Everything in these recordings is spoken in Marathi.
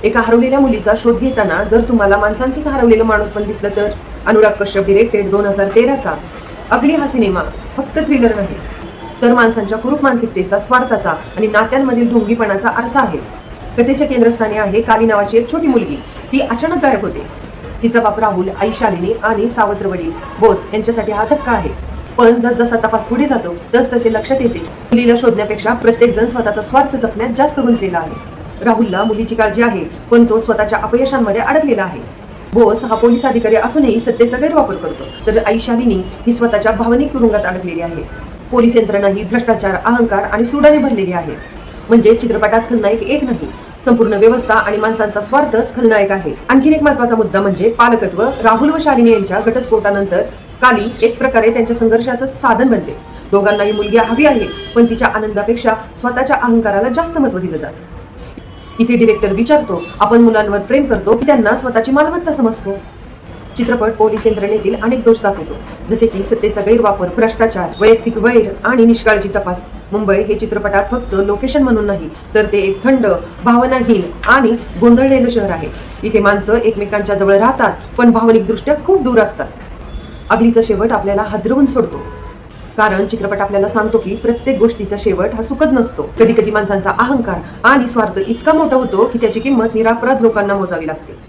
एका हरवलेल्या मुलीचा शोध घेताना जर तुम्हाला माणसांचंच हरवलेलं माणूस पण दिसलं तर अनुराग कश्यप डिरेक्टेड 2013चा अगली हा सिनेमा फक्त थ्रिलर नाही तर माणसांच्या कुरूप मानसिकतेचा, स्वार्थाचा आणि नात्यांमधील ढोंगीपणाचा आरसा आहे. कथेच्या केंद्रस्थानी आहे काली नावाची एक छोटी मुलगी. ती अचानक गायब होते. तिचा बाप राहुल, आई शालिनी आणि सावत्र वडील बोस यांच्यासाठी हा धक्का आहे. पण जसजसा तपास पुढे जातो तसतसे लक्षात येते मुलीला शोधण्यापेक्षा प्रत्येक जण स्वतःचा स्वार्थ जपण्यात जास्त गुंतलेला आहे. राहुलला मुलीची काळजी आहे पण तो स्वतःच्या अपयशांमध्ये अडकलेला आहे. बोस हा पोलीस अधिकारी असूनही सत्तेचा गैरवापर करतो तर आई शालिनी ही स्वतःच्या भावनिक तुरुंगात अडकलेली आहे. पोलीस यंत्रणा ही भ्रष्टाचार, अहंकार आणि सुडाने भरलेली आहे. म्हणजे चित्रपटात खलनायक एक नाही, संपूर्ण व्यवस्था आणि माणसांचा स्वार्थच खलनायक आहे. आणखीन एक महत्वाचा मुद्दा म्हणजे पालकत्व. राहुल व शालिनी यांच्या घटस्फोटानंतर काली एक प्रकारे त्यांच्या संघर्षाचं साधन बनते. दोघांनाही मुलगी हवी आहे पण तिच्या आनंदापेक्षा स्वतःच्या अहंकाराला जास्त महत्त्व दिलं जातं. इथे डिरेक्टर विचारतो, आपण मुलांवर प्रेम करतो की त्यांना स्वतःची मालमत्ता समजतो. चित्रपट पोलीस यंत्रणेतील अनेक दोष दाखवतो, जसे की सत्तेचा गैरवापर, भ्रष्टाचार, वैयक्तिक वैर आणि निष्काळजी तपास. मुंबई हे चित्रपटात फक्त लोकेशन म्हणून नाही तर ते एक थंड, भावनाहीन आणि गोंधळलेलं शहर आहे. इथे माणसं एकमेकांच्या जवळ राहतात पण भावनिक दृष्ट्या खूप दूर असतात. अगलीचा शेवट आपल्याला हादरवून सोडतो, कारण चित्रपट आपल्याला सांगतो की प्रत्येक गोष्टीचा शेवट हा सुखद नसतो. कधी कधी माणसांचा अहंकार आणि स्वार्थ इतका मोठा होतो की त्याची किंमत निरपराध लोकांना मोजावी लागते.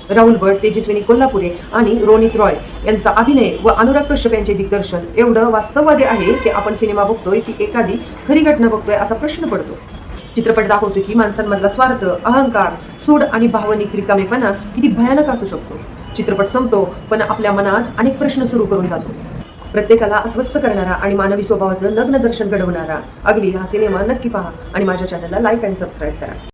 राहुल भट, तेजस्विनी कोल्हापुरे आणि रोनित रॉय यांचा अभिनय व अनुराग कश्यप यांचे दिग्दर्शन एवढं वास्तववादी आहे की आपण सिनेमा बघतोय की एखादी खरी घटना बघतोय असा प्रश्न पडतो. चित्रपट दाखवतो की माणसांमधला स्वार्थ, अहंकार, सूड आणि भावनिक रिकामेपणा किती भयानक असू शकतो. चित्रपट संपतो पण आपल्या मनात अनेक प्रश्न सुरू करून जातो. प्रत्येकाला अस्वस्थ करणारा आणि मानवी स्वभावाचं नग्न दर्शन घडवणारा अगली हा सिनेमा नक्की पहा आणि माझ्या चॅनलला लाईक आणि सबस्क्राईब करा.